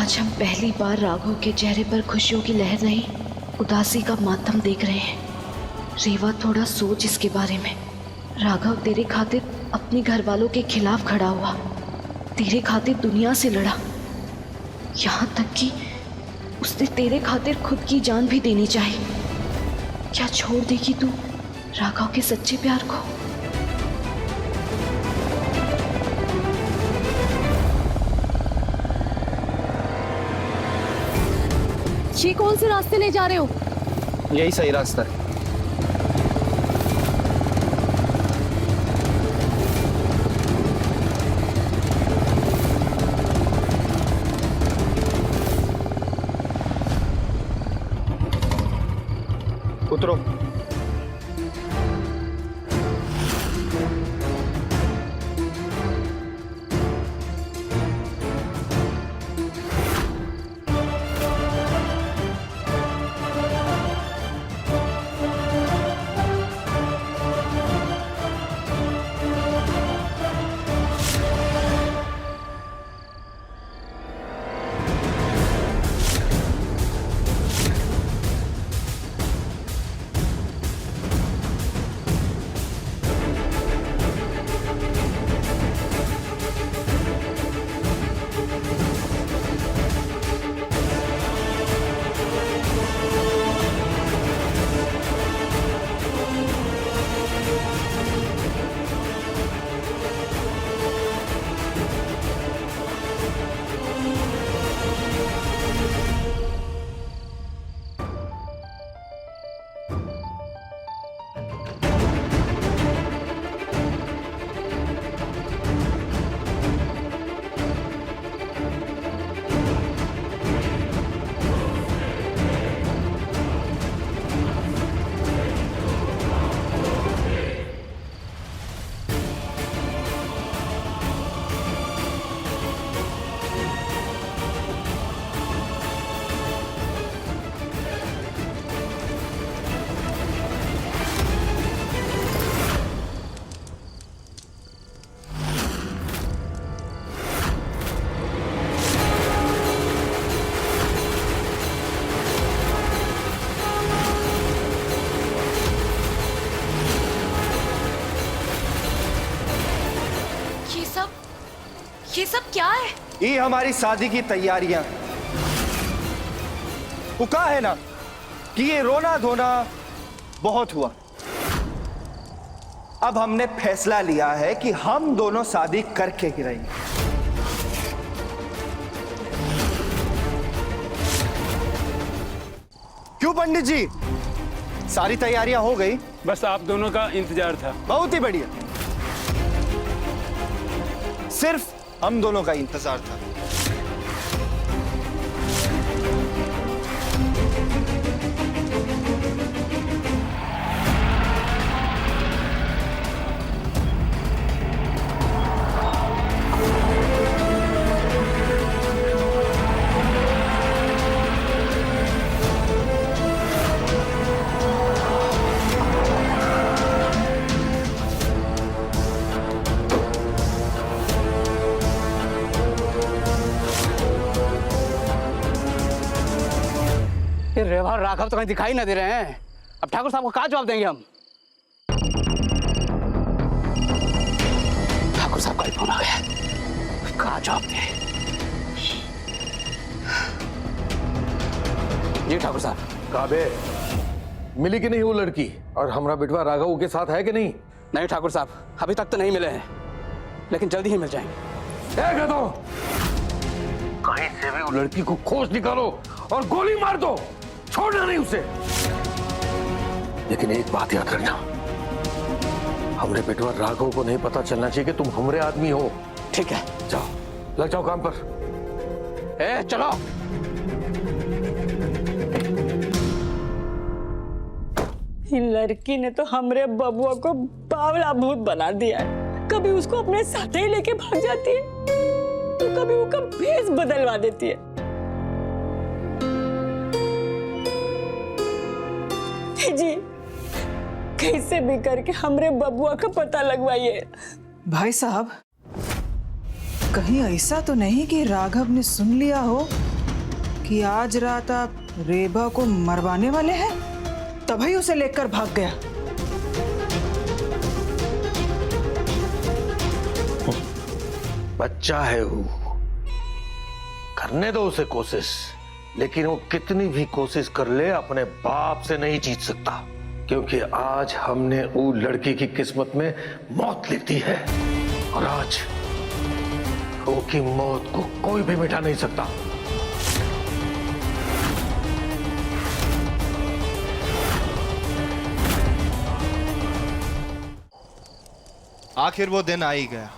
आज हम पहली बार राघव के चेहरे पर खुशियों की लहर नहीं, उदासी का मातम देख रहे हैं। रेवा, थोड़ा सोच इसके बारे में। राघव तेरे खातिर अपने घर वालों के खिलाफ खड़ा हुआ, तेरे खातिर दुनिया से लड़ा, यहाँ तक कि उसने तेरे खातिर खुद की जान भी देनी चाहिए। क्या छोड़ देगी तू राघव के सच्चे प्यार को? ये कौन से रास्ते ले जा रहे हो? यही सही रास्ता है। उतरो। ये सब क्या है? ये हमारी शादी की तैयारियां। वो कहा है ना कि ये रोना धोना बहुत हुआ। अब हमने फैसला लिया है कि हम दोनों शादी करके ही रहेंगे। क्यों पंडित जी, सारी तैयारियां हो गई? बस आप दोनों का इंतजार था। बहुत ही बढ़िया। सिर्फ हम दोनों का इंतजार था। रेवा और राघव तो कहीं दिखाई ना दे रहे हैं। अब ठाकुर साहब को क्या जवाब देंगे हम? ठाकुर साहब का ही फोन आ गया, क्या जवाब दे? जी ठाकुर साहब। काबे मिली कि नहीं वो लड़की, और हमारा बिटवा राघव के साथ है कि नहीं? नहीं ठाकुर साहब, अभी तक तो नहीं मिले हैं, लेकिन जल्दी ही मिल जाएंगे। तो कहीं से भी वो लड़की को खोज निकालो और गोली मार दो, छोड़ना नहीं उसे। लेकिन एक बात याद रखना, हमरे बेटवा राघव को नहीं पता चलना चाहिए कि तुम हमरे आदमी हो। ठीक है, जाओ, लग जाओ काम पर। चलो। लड़की ने तो हमरे बबुआ को बावला भूत बना दिया है। कभी उसको अपने साथ ही लेके भाग जाती है, तो कभी उसका भेष बदलवा देती है। जी, कैसे भी करके हमरे बबुआ का पता लगवाइए। भाई साहब, कहीं ऐसा तो नहीं कि राघव ने सुन लिया हो कि आज रात आप रेबा को मरवाने वाले हैं, तभी उसे लेकर भाग गया। बच्चा है वो, करने दो उसे कोशिश, लेकिन वो कितनी भी कोशिश कर ले अपने बाप से नहीं जीत सकता, क्योंकि आज हमने वो लड़की की किस्मत में मौत लिख दी है और आज वो की मौत को कोई भी मिटा नहीं सकता। आखिर वो दिन आ ही गया।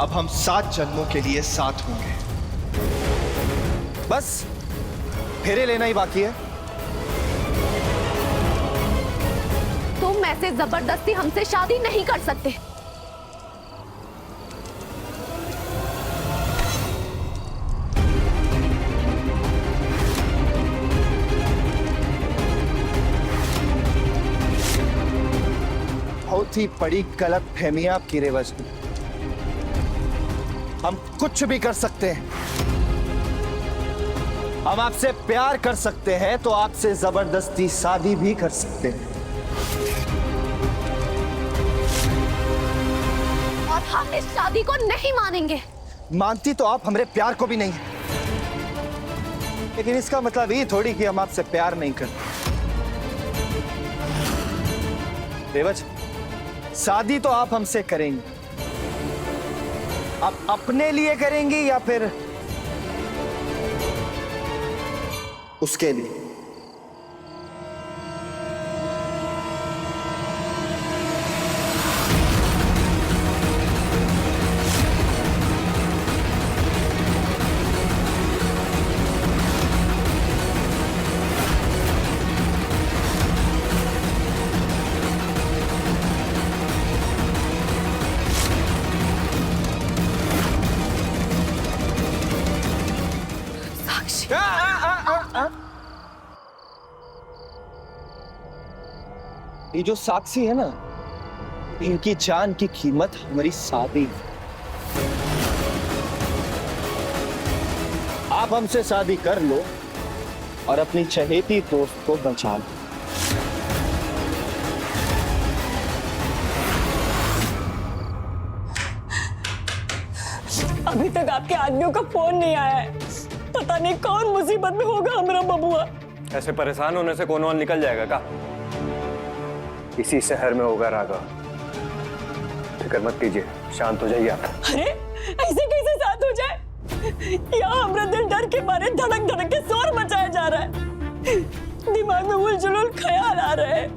अब हम 7 जन्मों के लिए साथ होंगे। बस फेरे लेना ही बाकी है। तुम ऐसे जबरदस्ती हमसे शादी नहीं कर सकते। बहुत ही बड़ी गलत फहमी है आपकी रेवज की। हम कुछ भी कर सकते हैं। हम आपसे प्यार कर सकते हैं तो आपसे जबरदस्ती शादी भी कर सकते हैं। और हम इस शादी को नहीं मानेंगे। मानती तो आप हमारे प्यार को भी नहीं, लेकिन इसका मतलब ये थोड़ी कि हम आपसे प्यार नहीं करते। रेवज, शादी तो आप हमसे करेंगे। आप अपने लिए करेंगी या फिर उसके लिए? ये जो साक्षी है ना, इनकी जान की कीमत हमारी शादी है। आप हमसे शादी कर लो और अपनी चहेती दोस्त को बचा लो। अभी तक आपके आदमियों का फोन नहीं आया है। पता नहीं कौन मुसीबत में होगा हमारा बबुआ। ऐसे परेशान होने से कौन और निकल जाएगा का? इसी शहर में होगा राघव। फिक्र मत कीजिए, शांत हो जाइए आप। अरे ऐसे कैसे साथ हो जाए? यहाँ हमारा दिल डर के मारे धड़क धड़क के शोर मचाया जा रहा है। दिमाग में उलझुल ख्याल आ रहे हैं,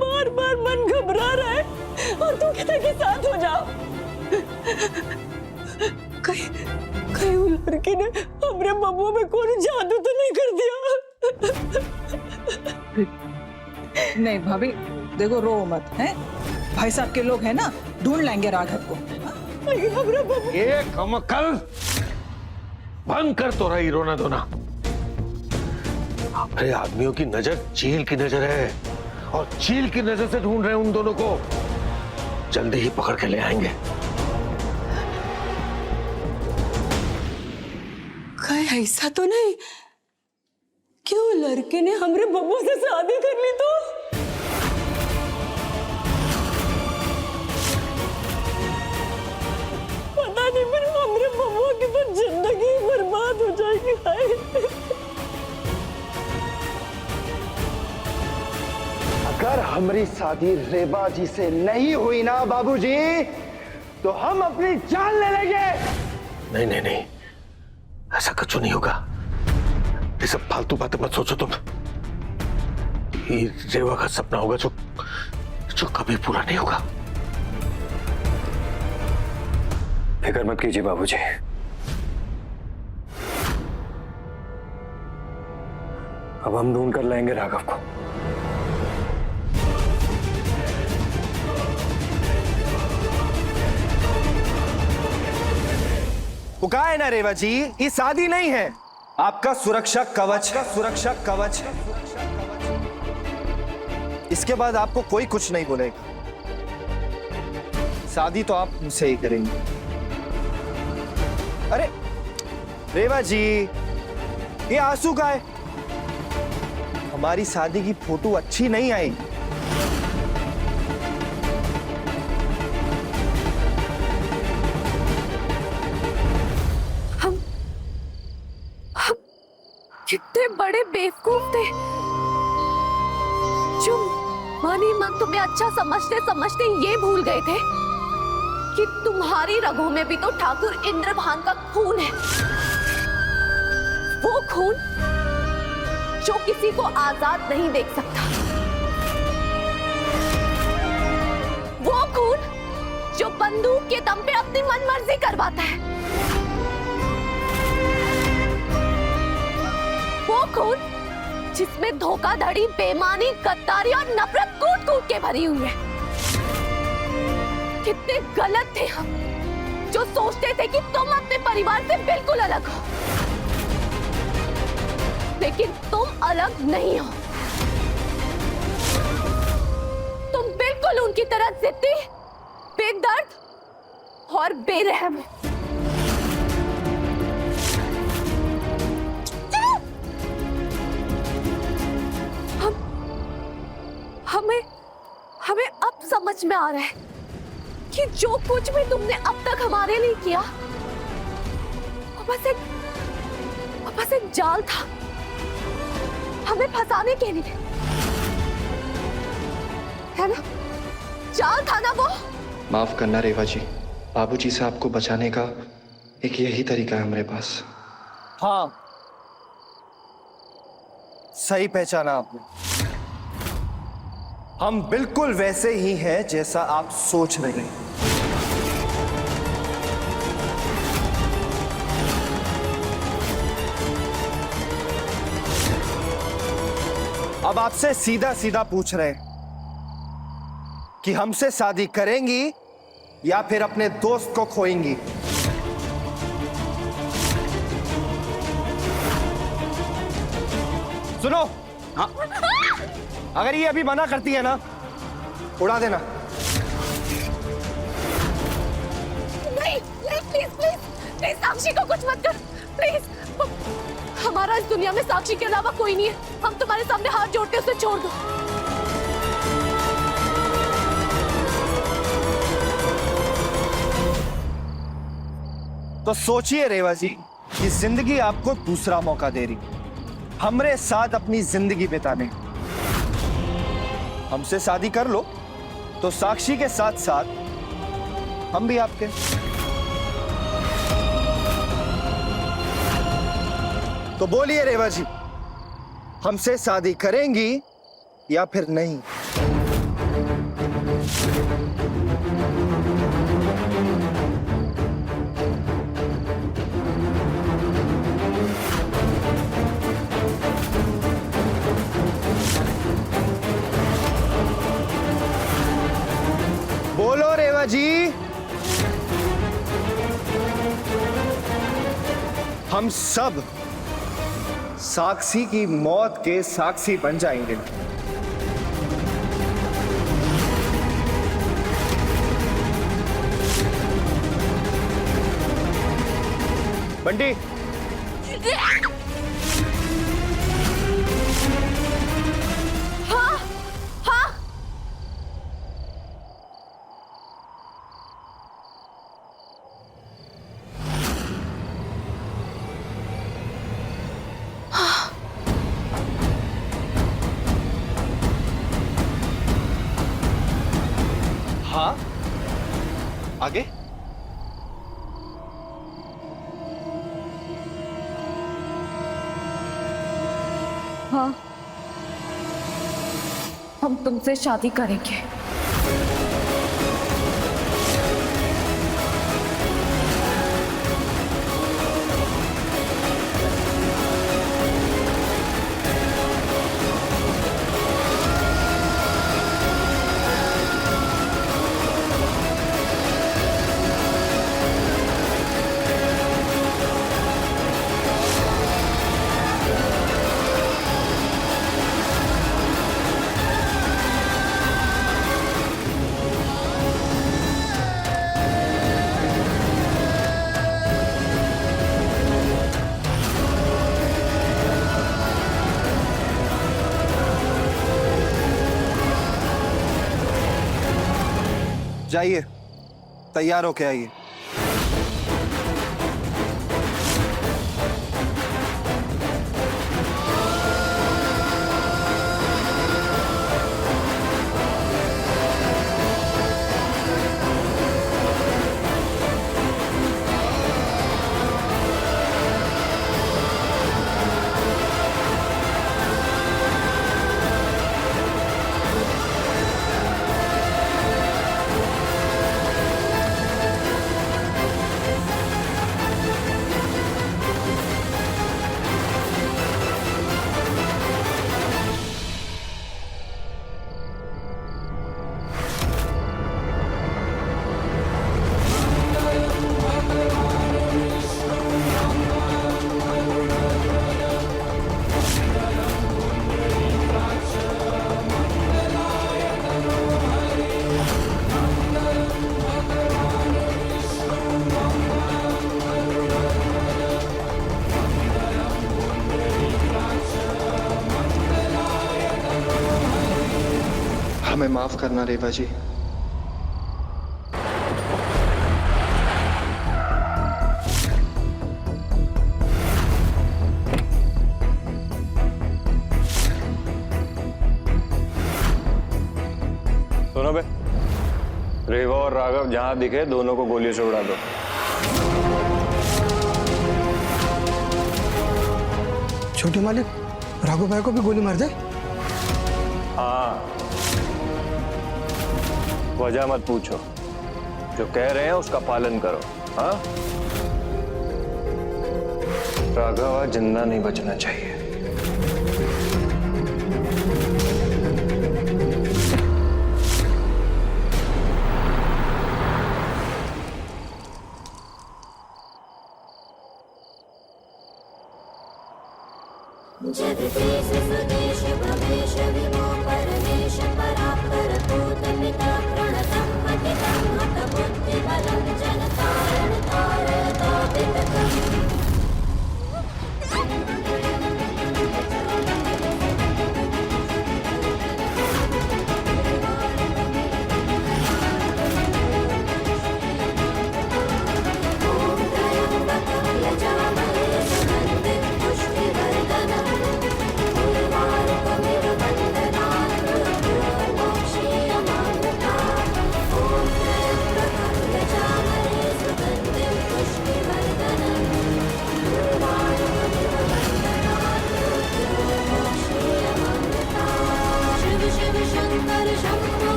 बार बार मन घबरा रहा है, और तू कहता है कि साथ हो जाओ। कहीं वो लड़की ने हमारे बबुआ में कोई जादू तो नहीं कर दिया? नहीं भाभी, देखो रो मत, हैं? भाई साहब के लोग हैं ना, ढूंढ लेंगे राघव को। लेकिन हमारा बबुआ। ये कमकल बंद कर तो रही रोना धोना। हमारे आदमियों की नजर चील की नजर है, और चील की नजर से ढूंढ रहे हैं उन दोनों को। जल्दी ही पकड़ के ले आएंगे। कहीं ऐसा तो नहीं क्यों लड़के ने हमारे बबुआ से शादी कर ली? तो पता नहीं, पर हमारे बबुआ की तो जिंदगी बर्बाद हो जाएगी। अगर हमारी शादी रेबा जी से नहीं हुई ना बाबूजी, तो हम अपनी जान ले लेंगे। नहीं नहीं नहीं, ऐसा कुछ नहीं होगा। ये सब फालतू बातें मत सोचो तुम। ये रेवा का सपना होगा जो कभी पूरा नहीं होगा। फिक्र मत कीजिए बाबूजी। अब हम ढूंढ कर लाएंगे राघव को। वो कहा है ना रेवा जी, ये शादी नहीं है, आपका सुरक्षा कवच का सुरक्षा कवच है। इसके बाद आपको कोई कुछ नहीं बोलेगा। शादी तो आप मुझसे ही करेंगे। अरे रेवा जी, ये आंसू का है। हमारी शादी की फोटो अच्छी नहीं आई। हम कितने बड़े बेवकूफ थे जो मन ही मन तुम्हें अच्छा समझते समझते ये भूल गए थे कि तुम्हारी रगों में भी तो ठाकुर इंद्रभान का खून है। वो खून जो किसी को आजाद नहीं देख सकता, वो खून जो बंदूक के दम पे अपनी मनमर्जी करवाता है, वो खून जिसमें धोखाधड़ी, बेईमानी, गद्दारी और नफरत कूट कूट के भरी हुई है। कितने गलत थे हम जो सोचते थे कि तुम अपने परिवार से बिल्कुल अलग हो, लेकिन तुम अलग नहीं हो। तुम बिल्कुल उनकी तरह जिद्दी, बेदर्द और बेरहम हो। हमें अब समझ में आ रहा है कि जो कुछ भी तुमने अब तक हमारे लिए किया वो बस एक जाल था, हमें फंसाने के लिए, है ना? जाल था ना वो? माफ करना रेवा जी, बाबूजी से आपको बचाने का एक यही तरीका है हमारे पास। हाँ, सही पहचाना आपने। हम बिल्कुल वैसे ही हैं जैसा आप सोच रहे हैं। अब आपसे सीधा सीधा पूछ रहे हैं कि हमसे शादी करेंगी या फिर अपने दोस्त को खोएंगी? सुनो, हाँ, अगर ये अभी मना करती है ना, उड़ा देना। नहीं, प्लीज प्लीज प्लीज साक्षी को कुछ मत कर, प्लीज। हमारा इस दुनिया में साक्षी के अलावा कोई नहीं है। हम तुम्हारे सामने हाथ जोड़ते उसे छोड़ दो। तो सोचिए रेवा जी कि जिंदगी आपको दूसरा मौका दे रही, हमरे साथ अपनी जिंदगी बिताने। हमसे शादी कर लो तो साक्षी के साथ साथ हम भी आपके। तो बोलिए रेवा जी, हमसे शादी करेंगी या फिर नहीं? बोलो रेवा जी। हम सब साक्षी की मौत के साक्षी बन जाएंगे। बंटी, हाँ हाँ, हाँ, आगे। हाँ, हम तुमसे शादी करेंगे। जाइए, तैयार होके आइए। हमें माफ करना रेवा जी। सुनो बे, रेवा और राघव जहां दिखे दोनों को गोलियों से उड़ा दो। छोटे मालिक, राघव भाई को भी गोली मार दे। हाँ, वजह मत पूछो, जो कह रहे हैं उसका पालन करो। हाँ, राघव आज जिंदा नहीं बचना चाहिए। जब देश स्वदेश भवेश विमो परमेश परापर पूत पिता प्रणतं पतितं हत बुद्धि बलं जनतारण तारतापितकम्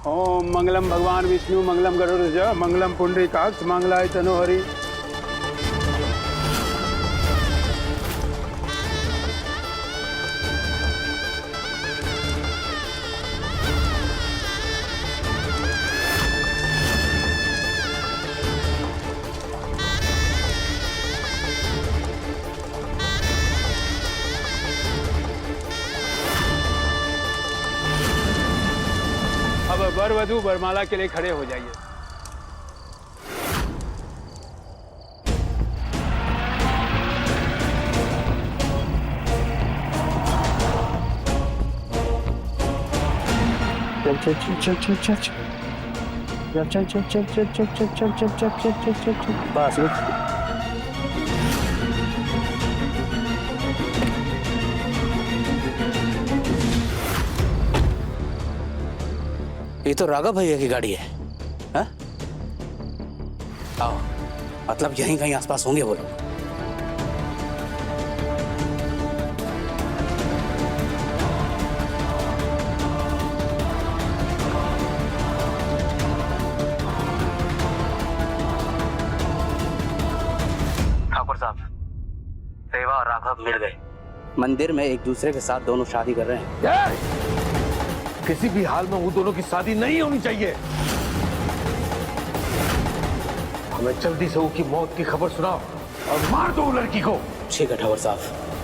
ओम मंगलम भगवान विष्णु मंगलम गरुड़ध्वज मंगलम पुंडरीकाक्ष मंगलाय तनोहरि। अब वर वधू वरमाला के लिए खड़े हो जाइए। चल चल चल चल चल चल चल चल चल चल चल चल चल चल चल चल चल चल बस ये तो राघव भैया की गाड़ी है। हाँ? आओ, मतलब यहीं कहीं आसपास होंगे वो लोग। ठाकुर साहब, रेवा और राघव मिल गए। मंदिर में एक दूसरे के साथ दोनों शादी कर रहे हैं। किसी भी हाल में वो दोनों की शादी नहीं होनी चाहिए। हमें जल्दी से उसकी मौत की खबर सुनाओ और मार दो लड़की को। ठीक है ठाकुर साहब।